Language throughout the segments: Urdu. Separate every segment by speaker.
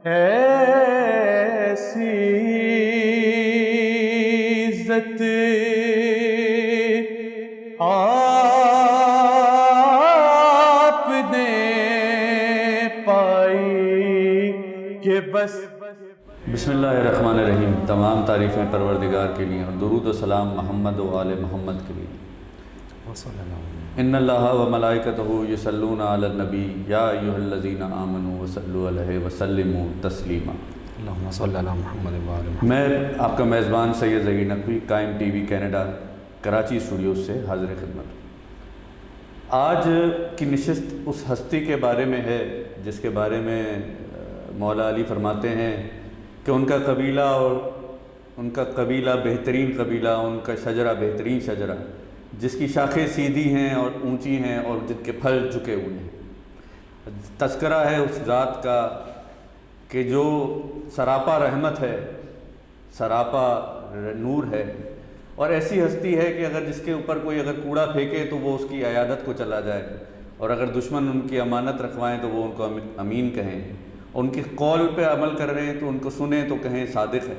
Speaker 1: ایسی عزت آپ نے پائی کہ بس۔
Speaker 2: بسم اللہ الرحمن الرحیم۔ تمام تعریفیں پروردگار کے لیے اور درود و سلام محمد و آل محمد کے لیے۔ ان اللہ و ملائکتہ یصلون علی النبی یا ایھا الذین آمنوا صلوا علیہ وسلموا تسلیما۔
Speaker 3: اللہم صلی علی محمد و آل محمد۔
Speaker 2: میں آپ کا میزبان سید ظہیر نقوی، قائم T V Canada Karachi studios سے حاضر خدمت۔ آج کی نشست اس ہستی کے بارے میں ہے جس کے بارے میں مولا علی فرماتے ہیں کہ ان کا قبیلہ بہترین قبیلہ، ان کا شجرہ بہترین شجرہ، جس کی شاخیں سیدھی ہیں اور اونچی ہیں اور جن کے پھل جھکے ہوئے ہیں۔ تذکرہ ہے اس ذات کا کہ جو سراپا رحمت ہے، سراپا نور ہے، اور ایسی ہستی ہے کہ اگر جس کے اوپر کوئی اگر کوڑا پھینکے تو وہ اس کی عیادت کو چلا جائے، اور اگر دشمن ان کی امانت رکھوائیں تو وہ ان کو امین کہیں، ان کے قول پہ عمل کر رہے ہیں تو ان کو سنیں تو کہیں صادق ہے۔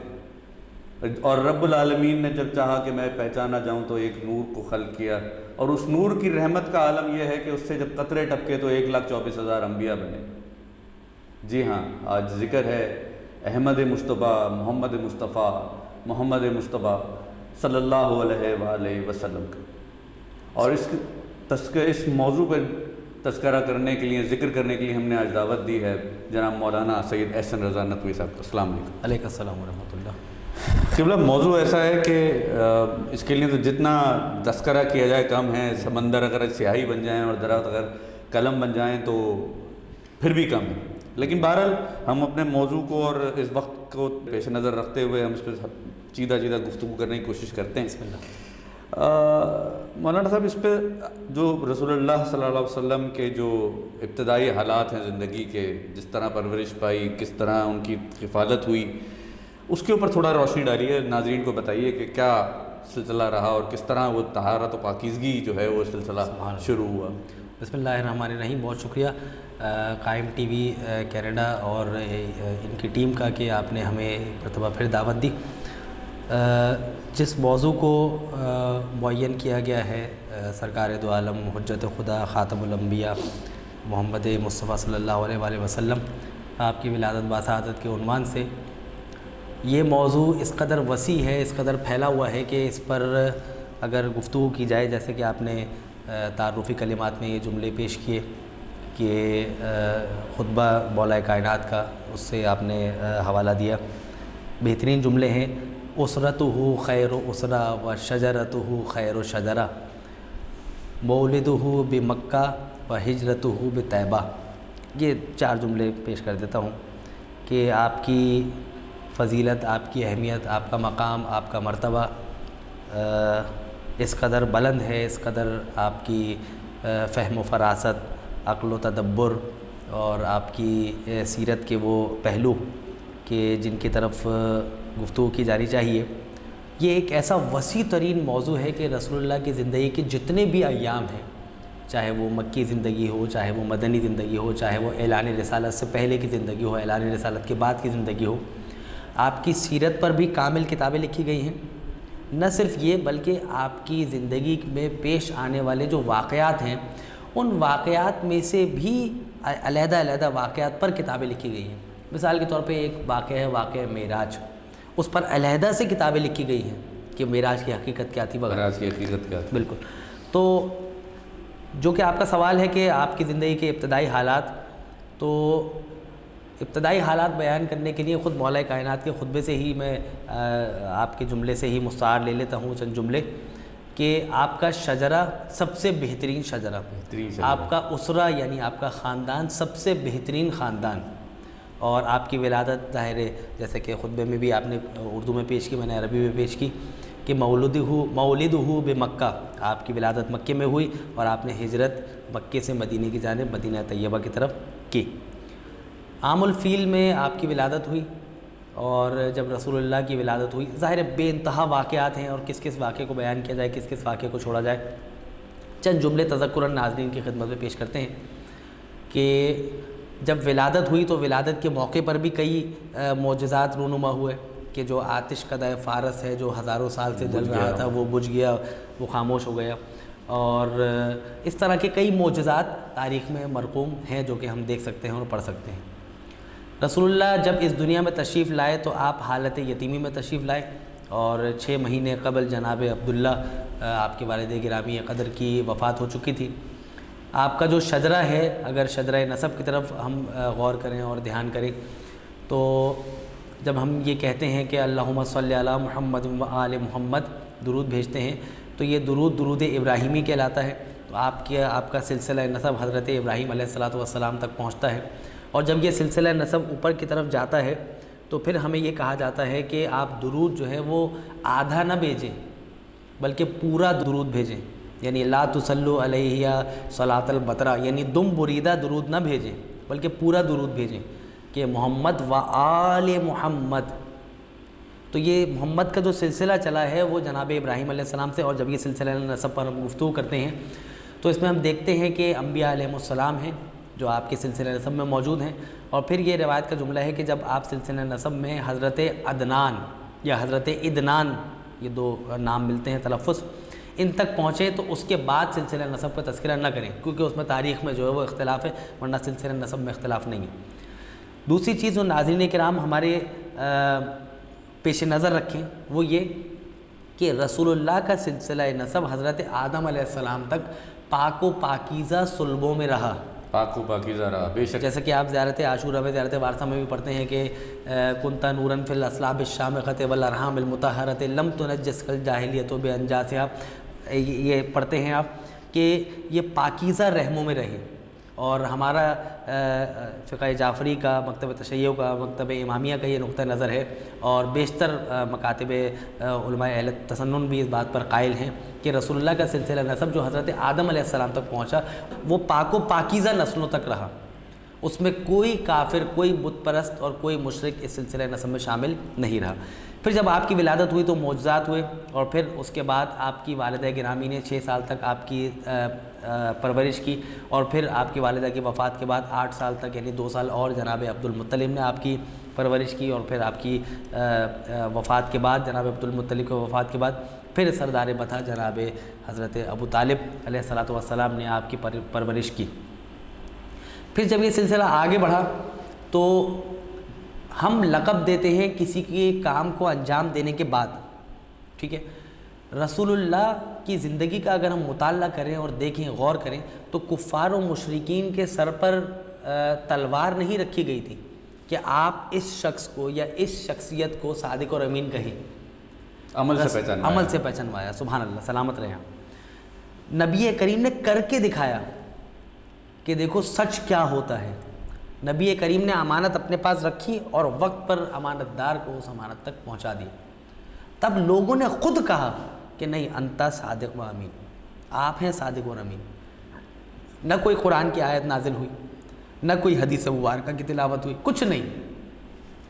Speaker 2: اور رب العالمین نے جب چاہا کہ میں پہچانا جاؤں تو ایک نور کو خلق کیا، اور اس نور کی رحمت کا عالم یہ ہے کہ اس سے جب قطرے ٹپکے تو 1,24,000 انبیاء بنے۔ جی ہاں، آج ذکر ہے احمد مصطفیٰ، محمد مصطفیٰ صلی اللہ علیہ وآلہ وسلم کا، اور اس موضوع پر تذکرہ کرنے کے لیے، ذکر کرنے کے لیے ہم نے آج دعوت دی ہے جناب مولانا سید احسن رضا نقوی صاحب کو۔ السلام علیکم۔
Speaker 3: علیکم السلام ورحمۃ اللہ۔
Speaker 2: قبلہ موضوع ایسا ہے کہ اس کے لیے تو جتنا تذکرہ کیا جائے کم ہے، سمندر اگر سیاہی بن جائیں اور درخت اگر قلم بن جائیں تو پھر بھی کم ہے، لیکن بہرحال ہم اپنے موضوع کو اور اس وقت کو پیش نظر رکھتے ہوئے ہم اس پہ چیدہ گفتگو کرنے کی کوشش کرتے ہیں۔
Speaker 3: بسم اللہ۔
Speaker 2: مولانا صاحب، اس پہ جو رسول اللہ صلی اللہ علیہ وسلم کے جو ابتدائی حالات ہیں زندگی کے، جس طرح پرورش پائی، کس طرح ان کی حفاظت ہوئی، اس کے اوپر تھوڑا روشنی ڈالیے، ناظرین کو بتائیے کہ کیا سلسلہ رہا اور کس طرح وہ طہارت و پاکیزگی جو ہے وہ سلسلہ شروع ہوا۔
Speaker 3: بسم اللہ الرحمن الرحیم۔ بہت شکریہ قائم ٹی وی کینیڈا اور ان کی ٹیم کا کہ آپ نے ہمیں مرتبہ پھر دعوت دی۔ جس موضوع کو معین کیا گیا ہے سرکار دو عالم حجت خدا خاتم الانبیاء محمد مصطفیٰ صلی اللہ علیہ وآلہ وسلم آپ کی ولادت باسعادت کے عنوان سے، یہ موضوع اس قدر وسیع ہے، اس قدر پھیلا ہوا ہے کہ اس پر اگر گفتگو کی جائے، جیسے کہ آپ نے تعارفی کلمات میں یہ جملے پیش کیے کہ خطبہ مولا کائنات کا، اس سے آپ نے حوالہ دیا، بہترین جملے ہیں۔ اسرتہ خیر اسرہ و شجرتہ خیر شجرہ، مولدہ بمکہ و ہجرتہ بطیبہ۔ یہ 4 جملے پیش کر دیتا ہوں کہ آپ کی فضیلت، آپ کی اہمیت، آپ کا مقام، آپ کا مرتبہ اس قدر بلند ہے، اس قدر آپ کی فہم و فراست، عقل و تدبر اور آپ کی سیرت کے وہ پہلو کہ جن کی طرف گفتگو کی جانی چاہیے۔ یہ ایک ایسا وسیع ترین موضوع ہے کہ رسول اللہ کی زندگی کے جتنے بھی ایام ہیں، چاہے وہ مکی زندگی ہو، چاہے وہ مدنی زندگی ہو، چاہے وہ اعلان رسالت سے پہلے کی زندگی ہو، اعلان رسالت کے بعد کی زندگی ہو، آپ کی سیرت پر بھی کامل کتابیں لکھی گئی ہیں۔ نہ صرف یہ بلکہ آپ کی زندگی میں پیش آنے والے جو واقعات ہیں، ان واقعات میں سے بھی علیحدہ واقعات پر کتابیں لکھی گئی ہیں۔ مثال کے طور پہ ایک واقعہ ہے، واقعہ معراج، اس پر علیحدہ سے کتابیں لکھی گئی ہیں کہ معراج کی حقیقت کیا تھی،
Speaker 2: معراج کی حقیقت کیا تھی۔
Speaker 3: بالکل۔ تو جو کہ آپ کا سوال ہے کہ آپ کی زندگی کے ابتدائی حالات، تو ابتدائی حالات بیان کرنے کے لیے خود مولا کائنات کے خطبے سے ہی میں آپ کے جملے سے ہی مستعار لے لیتا ہوں چند جملے کہ آپ کا شجرہ سب سے بہترین شجرہ، آپ کا اسرہ یعنی آپ کا خاندان سب سے بہترین خاندان، اور آپ کی ولادت ظاہر ہے جیسے کہ خطبے میں بھی آپ نے اردو میں پیش کی، میں نے عربی میں پیش کی کہ مولدہ بمکہ، آپ کی ولادت مکے میں ہوئی اور آپ نے ہجرت مکے سے مدینے کی جانب مدینہ طیبہ کی طرف کی۔ عام الفیل میں آپ کی ولادت ہوئی، اور جب رسول اللہ کی ولادت ہوئی، ظاہر بے انتہا واقعات ہیں اور کس واقعے کو بیان کیا جائے، کس واقعے کو چھوڑا جائے۔ چند جملے تذکراً ناظرین کی خدمت میں پیش کرتے ہیں کہ جب ولادت ہوئی تو ولادت کے موقع پر بھی کئی معجزات رونما ہوئے کہ جو آتش قدح فارس ہے جو ہزاروں سال سے جل رہا تھا وہ بجھ گیا، وہ خاموش ہو گیا، اور اس طرح کے کئی معجزات تاریخ میں مرقوم ہیں جو کہ ہم دیکھ سکتے ہیں اور پڑھ سکتے ہیں۔ رسول اللہ جب اس دنیا میں تشریف لائے تو آپ حالت یتیمی میں تشریف لائے، اور 6 مہینے قبل جناب عبداللہ آپ کے والد گرامی قدر کی وفات ہو چکی تھی۔ آپ کا جو شجرہ ہے، اگر شجرہ نسب کی طرف ہم غور کریں اور دھیان کریں تو جب ہم یہ کہتے ہیں کہ اللہم صلی علی محمد و آل محمد درود بھیجتے ہیں تو یہ درود ابراہیمی کہلاتا ہے۔ تو آپ کا سلسلہ نسب حضرت ابراہیم علیہ السلام تک پہنچتا ہے، اور جب یہ سلسلہ نسب اوپر کی طرف جاتا ہے تو پھر ہمیں یہ کہا جاتا ہے کہ آپ درود جو ہے وہ آدھا نہ بھیجیں بلکہ پورا درود بھیجیں، یعنی لا تصلوا علیہ صلاۃ البترا، یعنی دم بریدہ درود نہ بھیجیں بلکہ پورا درود بھیجیں کہ محمد و آل محمد۔ تو یہ محمد کا جو سلسلہ چلا ہے وہ جناب ابراہیم علیہ السلام سے، اور جب یہ سلسلہ نسب پر ہم گفتگو کرتے ہیں تو اس میں ہم دیکھتے ہیں کہ انبیاء علیہ السلام ہیں جو آپ کے سلسلہ نسب میں موجود ہیں، اور پھر یہ روایت کا جملہ ہے کہ جب آپ سلسلہ نسب میں حضرت عدنان یا حضرت عدنان، یہ 2 نام ملتے ہیں تلفظ، ان تک پہنچے تو اس کے بعد سلسلہ نسب کا تذکرہ نہ کریں، کیونکہ اس میں تاریخ میں جو ہے وہ اختلاف ہے، ورنہ سلسلہ نسب میں اختلاف نہیں ہے۔ دوسری چیز جو ناظرین کرام ہمارے پیش نظر رکھیں وہ یہ کہ رسول اللہ کا سلسلہ نسب حضرت آدم علیہ السلام تک پاک و پاکیزہ صلبوں میں رہا،
Speaker 2: پاک و پاکیزہ رہا، بے شک۔
Speaker 3: جیسا کہ آپ زیارت عاشورہ میں، زیارت وارثہ میں بھی پڑھتے ہیں کہ کنتا نوراً فی الاصلاب الشامخۃ والارحام المطہرۃ لم تنجس الجاہلیۃ بانجاسہا، یہ پڑھتے ہیں آپ کہ یہ پاکیزہ رحموں میں رہے۔ اور ہمارا فقہ جعفری کا، مکتب تشیع کا، مکتب امامیہ کا یہ نقطہ نظر ہے، اور بیشتر مکاتب علماء اہل تسنن بھی اس بات پر قائل ہیں کہ رسول اللہ کا سلسلہ نسب جو حضرت آدم علیہ السلام تک پہنچا وہ پاک و پاکیزہ نسلوں تک رہا، اس میں کوئی کافر، کوئی بت پرست اور کوئی مشرک اس سلسلہ نسب میں شامل نہیں رہا۔ پھر جب آپ کی ولادت ہوئی تو معجزات ہوئے، اور پھر اس کے بعد آپ کی والدہ گرامی نے 6 سال تک آپ کی پرورش کی، اور پھر آپ کی والدہ کی وفات کے بعد 8 سال تک، یعنی 2 سال اور جناب عبد المطلب نے آپ کی پرورش کی، اور پھر آپ کی وفات کے بعد، جناب عبد المطلب کی وفات کے بعد پھر سردار بطح جناب حضرت ابو طالب علیہ السلام نے آپ کی پرورش کی۔ پھر جب یہ سلسلہ آگے بڑھا تو ہم لقب دیتے ہیں کسی کے کام کو انجام دینے کے بعد، ٹھیک ہے۔ رسول اللہ کی زندگی کا اگر ہم مطالعہ کریں اور دیکھیں، غور کریں تو کفار و مشرکین کے سر پر تلوار نہیں رکھی گئی تھی کہ آپ اس شخص کو یا اس شخصیت کو صادق اور امین کہیں، عمل سے پہچانوایا۔ سبحان اللہ، سلامت رہے۔ نبی کریم نے کر کے دکھایا کہ دیکھو سچ کیا ہوتا ہے۔ نبی کریم نے امانت اپنے پاس رکھی اور وقت پر امانت دار کو اس امانت تک پہنچا دی۔ تب لوگوں نے خود کہا کہ نہیں، انتا صادق و امین، آپ ہیں صادق اور امین۔ نہ کوئی قرآن کی آیت نازل ہوئی، نہ کوئی حدیث مبارکہ کی تلاوت ہوئی، کچھ نہیں،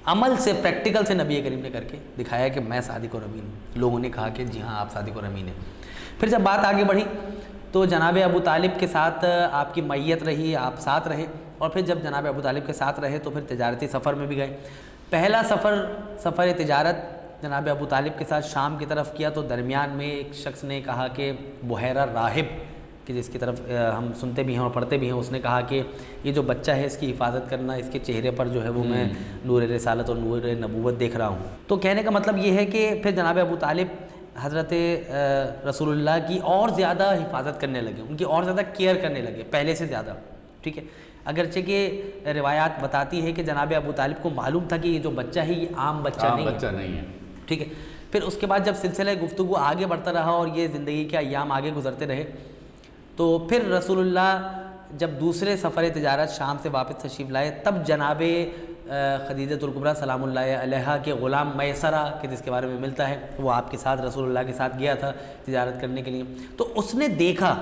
Speaker 3: عمل سے، پریکٹیکل سے نبی کریم نے کر کے دکھایا کہ میں صادق اور امین ہوں۔ لوگوں نے کہا کہ جی ہاں آپ صادق اور امین ہیں۔ پھر جب بات آگے بڑھی تو جناب ابو طالب کے ساتھ آپ کی میت رہی، آپ ساتھ رہے، اور پھر جب جناب ابو طالب کے ساتھ رہے تو پھر تجارتی سفر میں بھی گئے۔ پہلا سفر تجارت جناب ابو طالب کے ساتھ شام کی طرف کیا تو درمیان میں ایک شخص نے کہا کہ بحیرہ راہب، کہ جس کی طرف ہم سنتے بھی ہیں اور پڑھتے بھی ہیں، اس نے کہا کہ یہ جو بچہ ہے اس کی حفاظت کرنا، اس کے چہرے پر جو ہے وہ میں نور رسالت اور نور نبوت دیکھ رہا ہوں۔ تو کہنے کا مطلب یہ ہے کہ پھر جناب ابو طالب حضرت رسول اللہ کی اور زیادہ حفاظت کرنے لگے، ان کی اور زیادہ کیئر کرنے لگے پہلے سے زیادہ، ٹھیک ہے۔ اگرچہ کہ روایات بتاتی ہے کہ جناب ابو طالب کو معلوم تھا کہ یہ جو بچہ ہے یہ عام بچہ نہیں ہے، ٹھیک ہے۔ پھر اس کے بعد جب سلسلہ گفتگو آگے بڑھتا رہا اور یہ زندگی کے ایام آگے گزرتے رہے تو پھر رسول اللہ جب دوسرے سفر تجارت شام سے واپس تشریف لائے تب جناب خدیجۃ الکبریٰ سلام اللہ علیہا کے غلام میسرہ کے جس کے بارے میں ملتا ہے وہ آپ کے ساتھ رسول اللہ کے ساتھ گیا تھا تجارت کرنے کے لیے، تو اس نے دیکھا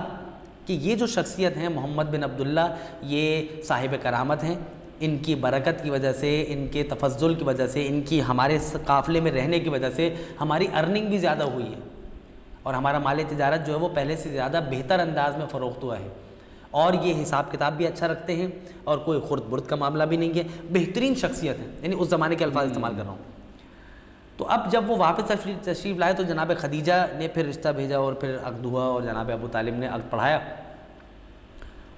Speaker 3: کہ یہ جو شخصیت ہیں محمد بن عبداللہ یہ صاحب کرامت ہیں، ان کی برکت کی وجہ سے، ان کے تفضل کی وجہ سے، ان کی ہمارے قافلے میں رہنے کی وجہ سے ہماری ارننگ بھی زیادہ ہوئی ہے اور ہمارا مال تجارت جو ہے وہ پہلے سے زیادہ بہتر انداز میں فروخت ہوا ہے، اور یہ حساب کتاب بھی اچھا رکھتے ہیں اور کوئی خرد برد کا معاملہ بھی نہیں ہے، بہترین شخصیت ہے، یعنی اس زمانے کے الفاظ استعمال کر رہا ہوں۔ تو اب جب وہ واپس تشریف لائے تو جناب خدیجہ نے پھر رشتہ بھیجا اور پھر عقد ہوا اور جناب ابو طالب نے عقد پڑھایا۔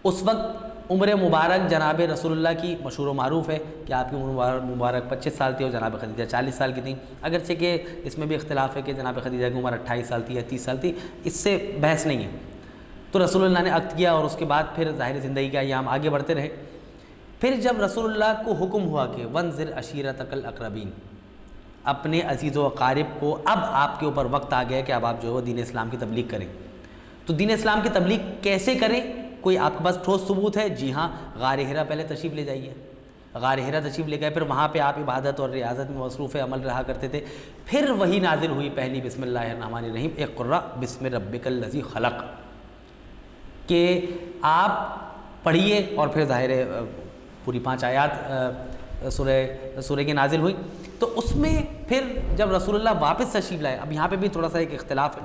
Speaker 3: اس وقت عمر مبارک جناب رسول اللہ کی مشہور و معروف ہے کہ آپ کی عمر مبارک 25 سال تھی اور جناب خدیجہ 40 سال کی تھیں، اگرچہ کہ اس میں بھی اختلاف ہے کہ جناب خدیجہ کی عمر 28 سال تھی یا 30 سال تھی، اس سے بحث نہیں ہے۔ تو رسول اللہ نے عقد کیا اور اس کے بعد پھر ظاہر زندگی کا ایام آگے بڑھتے رہے۔ پھر جب رسول اللہ کو حکم ہوا کہ وانذر عشیرتک الاقربین، اپنے عزیز و اقارب کو، اب آپ کے اوپر وقت آ گیا کہ اب آپ جو ہے وہ دین اسلام کی تبلیغ کریں۔ تو دین اسلام کی تبلیغ کیسے کریں؟ کوئی آپ کے پاس ٹھوس ثبوت ہے؟ جی ہاں، غار حرا پہلے تشریف لے جائیے، غار حرا تشریف لے گئے، پھر وہاں پہ آپ عبادت اور ریاضت میں مصروف عمل رہا کرتے تھے۔ پھر وہی نازل ہوئی پہلی بسم اللہ الرحمن الرحیم، اقرأ بسم ربک الذی خلق، کہ آپ پڑھیے، اور پھر ظاہر پوری 5 آیات سورہ کی نازل ہوئی۔ تو اس میں پھر جب رسول اللہ واپس تشریف لائے، اب یہاں پہ بھی تھوڑا سا ایک اختلاف ہے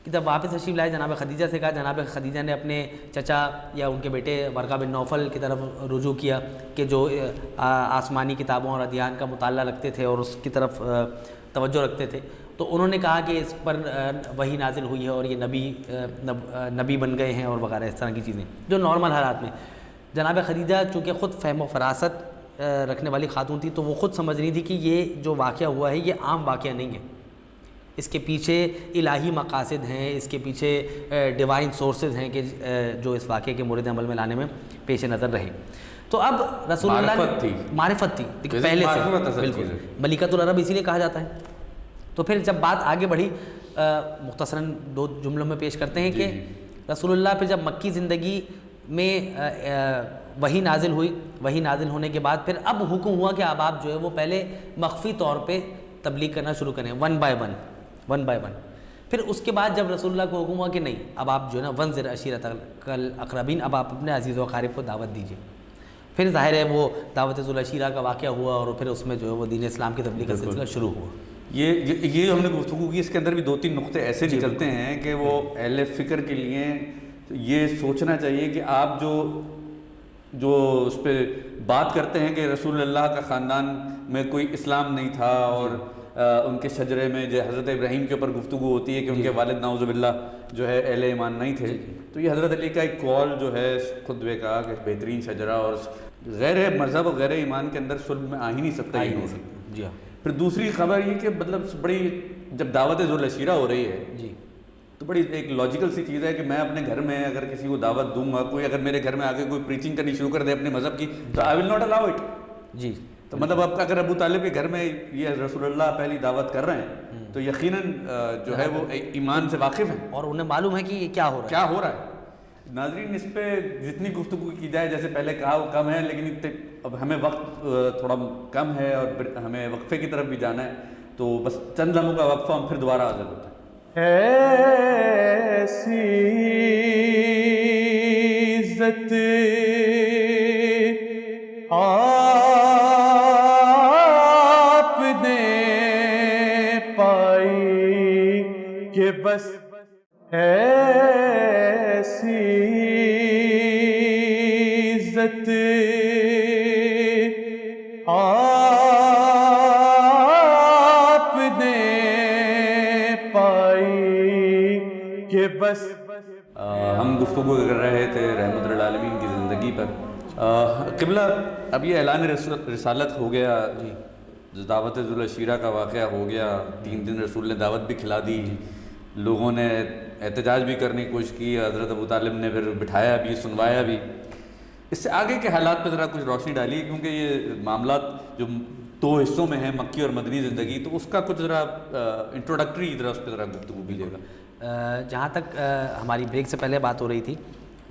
Speaker 3: کہ جب واپس تشریف لائے جناب خدیجہ سے کہا، جناب خدیجہ نے اپنے چچا یا ان کے بیٹے ورقہ بن نوفل کی طرف رجوع کیا کہ جو آسمانی کتابوں اور ادیان کا مطالعہ رکھتے تھے اور اس کی طرف توجہ رکھتے تھے، تو انہوں نے کہا کہ اس پر وحی نازل ہوئی ہے اور یہ نبی بن گئے ہیں اور وغیرہ اس طرح کی چیزیں جو نارمل حالات میں۔ جناب خدیجہ چونکہ خود فہم و فراست رکھنے والی خاتون تھی، تو وہ خود سمجھ رہی تھی کہ یہ جو واقعہ ہوا ہے یہ عام واقعہ نہیں ہے، اس کے پیچھے الہی مقاصد ہیں، اس کے پیچھے ڈیوائن سورسز ہیں کہ جو اس واقعے کے مورد عمل میں لانے میں پیش نظر رہے۔ تو اب رسول اللہ معرفت تھی پہلے سے، بالکل ملکۃ العرب اسی لیے کہا جاتا ہے۔ تو پھر جب بات آگے بڑھی، مختصراً 2 جملوں میں پیش کرتے ہیں کہ رسول اللہ پھر جب مکی زندگی میں وحی نازل ہوئی، وحی نازل ہونے کے بعد پھر اب حکم ہوا کہ اب آپ جو ہے وہ پہلے مخفی طور پہ تبلیغ کرنا شروع کریں، ون بائی ون۔ پھر اس کے بعد جب رسول اللہ کو حکم ہوا کہ نہیں، اب آپ جو ہے نا وانذر عشیرتک الاقربین، اب آپ اپنے عزیز و اقارب کو دعوت دیجیے۔ پھر ظاہر ہے وہ دعوت ذو العشیرہ کا واقعہ ہوا اور پھر اس میں جو ہے وہ دین اسلام کی تبلیغ کا سلسلہ شروع ہوا۔
Speaker 2: یہ ہم نے گفتگو کی، اس کے اندر بھی 2-3 نقطے ایسے نکلتے ہیں کہ وہ اہل فکر کے لیے یہ سوچنا چاہیے کہ آپ جو اس پہ بات کرتے ہیں کہ رسول اللہ کا خاندان میں کوئی اسلام نہیں تھا اور ان کے شجرے میں جو حضرت ابراہیم کے اوپر گفتگو ہوتی ہے کہ ان کے والد نعوذ باللہ جو ہے اہل ایمان نہیں تھے، تو یہ حضرت علی کا ایک قول جو ہے خطبے کا کہ بہترین شجرہ اور غیر مذہب اور غیر ایمان کے اندر صلح میں آ ہی نہیں سکتا۔
Speaker 3: جی ہاں۔
Speaker 2: پھر دوسری خبر یہ کہ مطلب بڑی جب دعوت ذو العشیرہ ہو رہی ہے
Speaker 3: جی
Speaker 2: تو بڑی ایک لاجیکل سی چیز ہے کہ میں اپنے گھر میں اگر کسی کو دعوت دوں گا، کوئی اگر میرے گھر میں آگے کوئی پریچنگ کرنی شروع کر دے اپنے مذہب کی، تو آئی ول ناٹ الاؤ اٹ۔
Speaker 3: جی،
Speaker 2: تو مطلب اب اگر ابو طالب کے گھر میں یہ رسول اللہ پہلی دعوت کر رہے ہیں تو یقیناً جو ہے وہ ایمان سے واقف ہیں
Speaker 3: اور انہیں معلوم ہے کہ یہ کیا ہو رہا ہے۔
Speaker 2: ناظرین، اس پہ جتنی گفتگو کی جائے، جیسے پہلے کہا وہ کم ہے، لیکن اب ہمیں وقت تھوڑا کم ہے اور ہمیں وقفے کی طرف بھی جانا ہے، تو بس چند لمحوں کا وقفہ، ہم پھر دوبارہ حاضر ہوتے ہیں۔
Speaker 1: ایسی عزت آپ نے پائی کہ بس ایسی عزت آپ نے پائی کہ بس۔
Speaker 2: ہم گفتگو کر رہے تھے رحمت للعالمین کی زندگی پر۔ قبلہ، اب یہ اعلان رسالت ہو گیا، دعوت ذو العشیرہ کا واقعہ ہو گیا، 3 دن رسول نے دعوت بھی کھلا دی، لوگوں نے احتجاج بھی کرنے کی کوشش کی، حضرت ابو طالب نے پھر بٹھایا بھی، سنوایا بھی۔ اس سے آگے کے حالات پہ ذرا کچھ روشنی ڈالیے، کیونکہ یہ معاملات جو 2 حصوں میں ہیں، مکی اور مدنی زندگی، تو اس کا کچھ ذرا انٹروڈکٹری ذرا اس پہ ذرا گفتگو کیجیے گا۔
Speaker 3: جہاں تک ہماری بریک سے پہلے بات ہو رہی تھی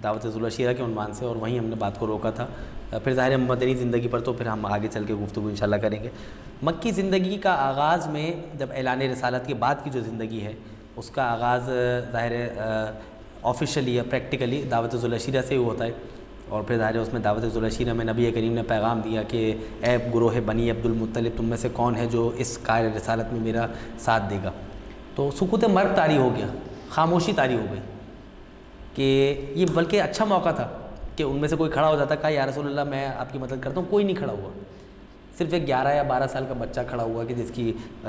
Speaker 3: دعوت ذو العشیرہ کے عنوان سے، اور وہیں ہم نے بات کو روکا تھا، پھر ظاہر مدنی زندگی پر تو پھر ہم آگے چل کے گفتگو انشاءاللہ کریں گے۔ مکی زندگی کا آغاز میں جب اعلان رسالت کے بعد کی جو زندگی ہے، اس کا آغاز ظاہر آفیشلی یا پریکٹیکلی دعوت ذو العشیرہ سے ہی ہوتا ہے، اور پھر ظاہر اس میں دعوت ذو العشیرہ میں نبی کریم نے پیغام دیا کہ اے گروہ بنی عبد المطلب، تم میں سے کون ہے جو اس کار رسالت میں میرا ساتھ دے گا۔ تو سکوت مرگ طاری ہو گیا، خاموشی طاری ہو گئی، کہ یہ بلکہ اچھا موقع تھا کہ ان میں سے کوئی کھڑا ہو جاتا، کہا یا رسول اللہ میں آپ کی مدد کرتا ہوں، کوئی نہیں کھڑا ہوا، صرف ایک 11 یا 12 سال کا بچہ کھڑا ہوا کہ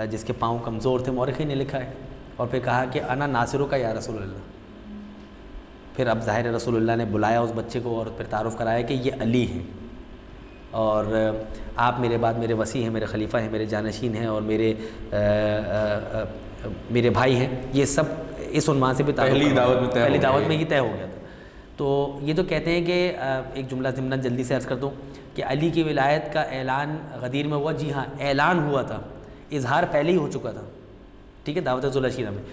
Speaker 3: جس کے پاؤں کمزور تھے، مورخین نے لکھا ہے، اور پھر کہا کہ انا ناصرو کا یا رسول اللہ۔ پھر اب ظاہر رسول اللہ نے بلایا اس بچے کو اور پھر تعارف کرایا کہ یہ علی ہیں، اور آپ میرے بعد میرے وصی ہیں، میرے خلیفہ ہیں، میرے جانشین ہیں، اور میرے بھائی ہیں۔ یہ سب اس عنوان سے بھی
Speaker 2: پہلی
Speaker 3: دعوت میں یہ طے ہو گیا تھا۔ تو یہ تو کہتے ہیں کہ ایک جملہ ضمناً جلدی سے عرض کر دوں کہ علی کی ولایت کا اعلان غدیر میں ہوا، جی ہاں اعلان ہوا تھا، اظہار پہلے ہی ہو چکا تھا، ٹھیک ہے، دعوت ذوالعشیرہ میں۔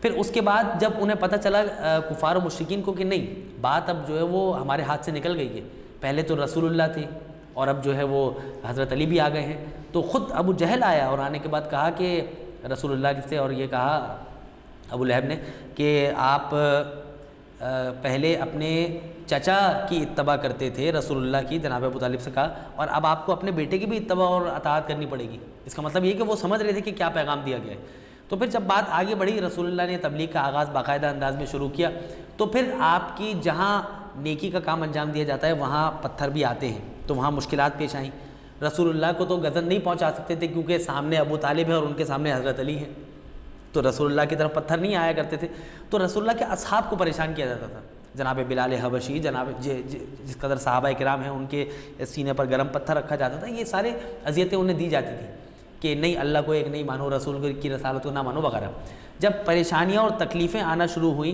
Speaker 3: پھر اس کے بعد جب انہیں پتہ چلا کفار و مشرکین کو کہ نہیں بات اب جو ہے وہ ہمارے ہاتھ سے نکل گئی ہے، پہلے تو رسول اللہ تھے اور اب جو ہے وہ حضرت علی بھی آ گئے ہیں، تو خود ابو جہل آیا اور آنے کے بعد کہا کہ رسول اللہ سے، اور یہ کہا ابو لہب نے کہ آپ پہلے اپنے چچا کی اتباع کرتے تھے رسول اللہ کی، جناب ابو طالب سے کہا، اور اب آپ کو اپنے بیٹے کی بھی اتباع اور اطاعت کرنی پڑے گی۔ اس کا مطلب یہ کہ وہ سمجھ رہے تھے کہ کیا پیغام دیا گیا ہے۔ تو پھر جب بات آگے بڑھی، رسول اللہ نے تبلیغ کا آغاز باقاعدہ انداز میں شروع کیا، تو پھر آپ کی جہاں نیکی کا کام انجام دیا جاتا ہے وہاں پتھر بھی آتے ہیں، تو وہاں مشکلات پیش آئیں۔ رسول اللہ کو تو غزن نہیں پہنچا سکتے تھے کیونکہ سامنے ابو طالب ہے اور ان کے سامنے حضرت علی ہیں، تو رسول اللہ کی طرف پتھر نہیں آیا کرتے تھے، تو رسول اللہ کے اصحاب کو پریشان کیا جاتا تھا۔ جناب بلال حبشی، جناب جس قدر صحابہ کرام ہیں ان کے سینے پر گرم پتھر رکھا جاتا تھا، یہ سارے اذیتیں انہیں دی جاتی تھیں کہ نہیں اللہ کو ایک نہیں مانو، رسول کی رسالت کو نہ مانو وغیرہ۔ جب پریشانیاں اور تکلیفیں آنا شروع ہوئیں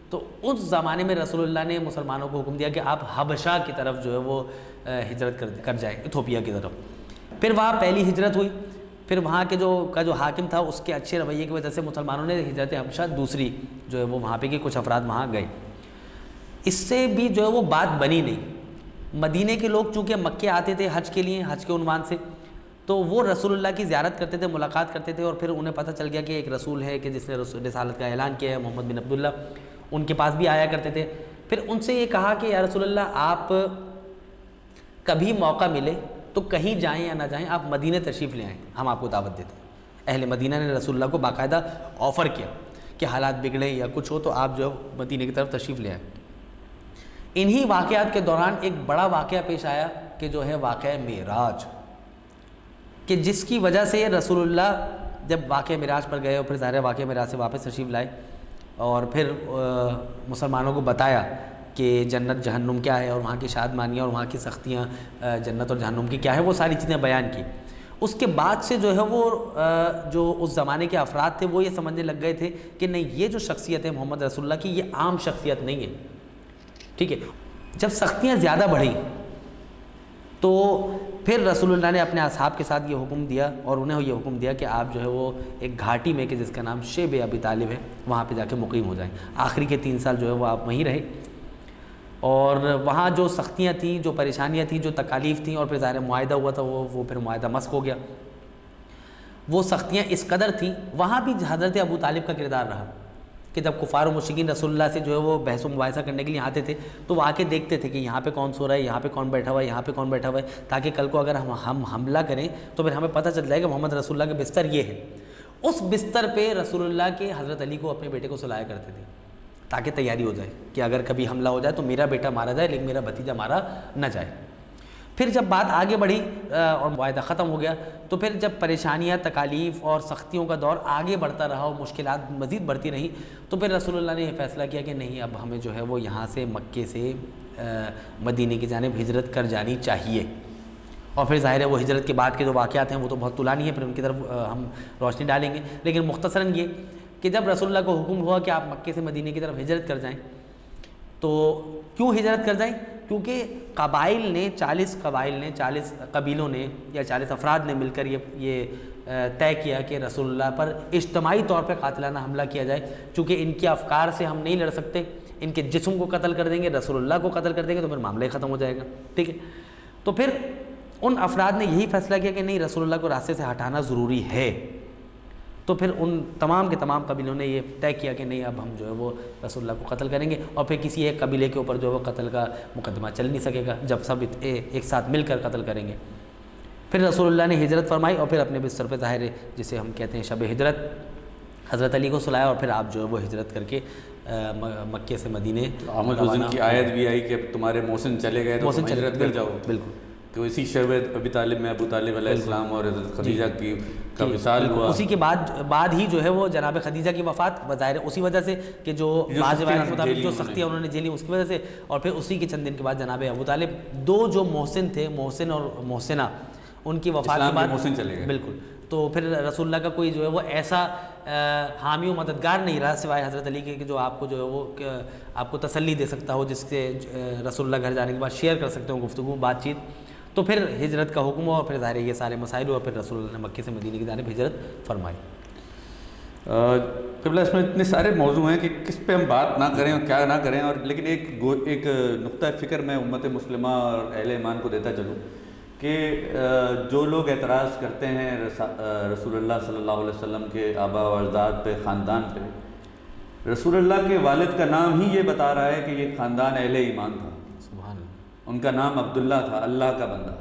Speaker 3: تو اس زمانے میں رسول اللہ نے مسلمانوں کو حکم دیا کہ آپ حبشہ کی طرف جو ہے وہ ہجرت کر جائیں، ایتھوپیا کی طرف۔ پھر وہاں پہلی ہجرت ہوئی، پھر وہاں کے جو حاکم تھا اس کے اچھے رویے کی وجہ سے مسلمانوں نے ہجرت حبشہ دوسری جو ہے وہ وہاں پہ کہ کچھ افراد وہاں گئے، اس سے بھی جو ہے وہ بات بنی نہیں۔ مدینے کے لوگ چونکہ مکے آتے تھے حج کے لیے، حج کے عنوان سے، تو وہ رسول اللہ کی زیارت کرتے تھے، ملاقات کرتے تھے، اور پھر انہیں پتہ چل گیا کہ ایک رسول ہے کہ جس نے رسالت کا اعلان کیا ہے، محمد بن عبداللہ، ان کے پاس بھی آیا کرتے تھے۔ پھر ان سے یہ کہا کہ یا رسول اللہ آپ کبھی موقع ملے تو کہیں جائیں یا نہ جائیں آپ مدینہ تشریف لے آئیں، ہم آپ کو دعوت دیتے ہیں۔ اہل مدینہ نے رسول اللہ کو باقاعدہ آفر کیا کہ حالات بگڑے یا کچھ ہو تو آپ جو مدینہ کی طرف تشریف لے آئیں۔ انہی واقعات کے دوران ایک بڑا واقعہ پیش آیا کہ جو ہے واقعہ معراج، کہ جس کی وجہ سے رسول اللہ جب واقعہ معراج پر گئے اور پھر ظاہر واقعہ معراج سے واپس تشریف لائے اور پھر مسلمانوں کو بتایا کہ جنت جہنم کیا ہے اور وہاں کی شادمانیاں اور وہاں کی سختیاں جنت اور جہنم کی کیا ہے، وہ ساری چیزیں بیان کی۔ اس کے بعد سے جو ہے وہ جو اس زمانے کے افراد تھے وہ یہ سمجھنے لگ گئے تھے کہ نہیں یہ جو شخصیت ہے محمد رسول اللہ کی یہ عام شخصیت نہیں ہے، ٹھیک ہے۔ جب سختیاں زیادہ بڑھیں تو پھر رسول اللہ نے اپنے اصحاب کے ساتھ یہ حکم دیا اور انہیں یہ حکم دیا کہ آپ جو ہے وہ ایک گھاٹی میں کہ جس کا نام شیب ابی طالب ہے وہاں پہ جا کے مقیم ہو جائیں۔ آخری کے 3 سال جو ہے وہ آپ وہیں رہے، اور وہاں جو سختیاں تھیں، جو پریشانیاں تھیں، جو تکالیف تھیں، اور پھر ظاہر معاہدہ ہوا تھا وہ پھر معاہدہ مسخ ہو گیا۔ وہ سختیاں اس قدر تھیں، وہاں بھی حضرت ابو طالب کا کردار رہا کہ جب کفار و مشرکین رسول اللہ سے جو ہے وہ بحث و مباحثہ کرنے کے لیے آتے تھے تو وہ آ کے دیکھتے تھے کہ یہاں پہ کون سو رہا ہے، یہاں پہ کون بیٹھا ہوا ہے، یہاں پہ کون بیٹھا ہوا ہے، تاکہ کل کو اگر ہم حملہ کریں تو پھر ہمیں پتہ چل جائے کہ محمد رسول اللہ کا بستر یہ ہے۔ اس بستر پہ رسول اللہ کے حضرت علی کو اپنے بیٹے کو سلایا کرتے تھے تاکہ تیاری ہو جائے کہ اگر کبھی حملہ ہو جائے تو میرا بیٹا مارا جائے لیکن میرا بھتیجا مارا نہ جائے۔ پھر جب بات آگے بڑھی اور معاہدہ ختم ہو گیا تو پھر جب پریشانیاں، تکالیف اور سختیوں کا دور آگے بڑھتا رہا اور مشکلات مزید بڑھتی رہیں تو پھر رسول اللہ نے یہ فیصلہ کیا کہ نہیں اب ہمیں جو ہے وہ یہاں سے مکے سے مدینے کی جانب ہجرت کر جانی چاہیے۔ اور پھر ظاہر ہے وہ ہجرت کے بعد کے جو واقعات ہیں وہ تو بہت طولانی ہیں، پھر ان کی طرف ہم روشنی ڈالیں گے، لیکن مختصراً یہ کہ جب رسول اللہ کو حکم ہوا کہ آپ مکے سے مدینے کی طرف ہجرت کر جائیں تو کیوں ہجرت کر جائیں؟ کیونکہ 40 قبیلوں نے یا 40 افراد نے مل کر یہ طے کیا کہ رسول اللہ پر اجتماعی طور پہ قاتلانہ حملہ کیا جائے، چونکہ ان کے افکار سے ہم نہیں لڑ سکتے، ان کے جسم کو قتل کر دیں گے، رسول اللہ کو قتل کر دیں گے تو پھر معاملہ ہی ختم ہو جائے گا، ٹھیک ہے۔ تو پھر ان افراد نے یہی فیصلہ کیا کہ نہیں رسول اللہ کو راستے سے ہٹانا ضروری ہے، تو پھر ان تمام کے تمام قبیلوں نے یہ طے کیا کہ نہیں اب ہم جو ہے وہ رسول اللہ کو قتل کریں گے، اور پھر کسی ایک قبیلے کے اوپر جو ہے وہ قتل کا مقدمہ چل نہیں سکے گا جب سب ایک ساتھ مل کر قتل کریں گے۔ پھر رسول اللہ نے ہجرت فرمائی اور پھر اپنے بستر پہ ظاہر ہے جسے ہم کہتے ہیں شب ہجرت، حضرت علی کو سلایا اور پھر آپ جو ہے وہ ہجرت کر کے مکے سے مدینے
Speaker 2: احمد حسن کی آیت بھی آئی کہ تمہارے محسن چلے گئے تو تم ہجرت کر جاؤ.
Speaker 3: بالکل.
Speaker 2: تو اسی شب ابی طالب میں ابو طالب علیہ السلام اور حضرت خدیجہ کا وصال ہوا.
Speaker 3: اسی کے بعد ہی جو ہے وہ جناب خدیجہ کی وفات بظاہر اسی وجہ سے کہ جو بعض روایات کے مطابق جو سختیاں انہوں نے جھیلی اس کی وجہ سے, اور پھر اسی کے چند دن کے بعد جناب ابو طالب, دو جو محسن تھے, محسن اور محسنہ, ان کی وفات کے بعد
Speaker 2: محسن چلے گئے.
Speaker 3: بالکل. تو پھر رسول اللہ کا کوئی جو ہے وہ ایسا حامی و مددگار نہیں رہا سوائے حضرت علی کے, کہ جو آپ کو جو ہے وہ آپ کو تسلی دے سکتا ہو, جس سے رسول اللہ گھر جانے کے بعد شیئر کر سکتے ہو گفتگو بات چیت. تو پھر ہجرت کا حکم ہوا, اور پھر ظاہر یہ سارے مسائل ہوا, پھر رسول اللہ نے مکے سے مدینے کی جانب ہجرت فرمائی.
Speaker 2: قبلہ اس میں اتنے سارے موضوع ہیں کہ کس پہ ہم بات نہ کریں اور کیا نہ کریں, اور لیکن ایک نقطہ فکر میں امت مسلمہ اور اہل ایمان کو دیتا چلوں کہ جو لوگ اعتراض کرتے ہیں رسول اللہ صلی اللہ علیہ وسلم کے آباء و اجداد پہ, خاندان پہ, رسول اللہ کے والد کا نام ہی یہ بتا رہا ہے کہ یہ خاندان اہل ایمان تھا.
Speaker 3: سبحان اللہ.
Speaker 2: ان کا نام عبداللہ تھا, اللہ کا بندہ.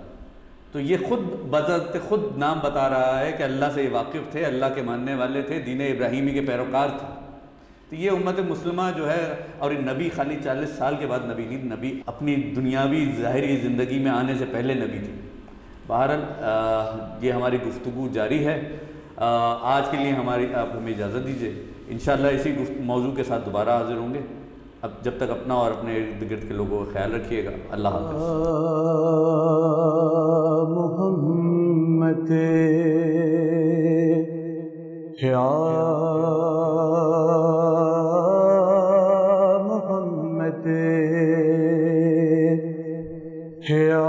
Speaker 2: تو یہ خود بذات خود نام بتا رہا ہے کہ اللہ سے یہ واقف تھے, اللہ کے ماننے والے تھے, دین ابراہیمی کے پیروکار تھے. تو یہ امت مسلمہ جو ہے, اور نبی خالی 40 سال کے بعد نبی نہیں, نبی اپنی دنیاوی ظاہری زندگی میں آنے سے پہلے نبی تھے. بہرحال یہ ہماری گفتگو جاری ہے. آج کے لیے آپ ہمیں اجازت دیجیے, انشاءاللہ اسی موضوع کے ساتھ دوبارہ حاضر ہوں گے. اب جب تک اپنا اور اپنے ارد گرد کے لوگوں کا خیال رکھیے گا. اللہ حافظ.
Speaker 1: محمد یا محمد یا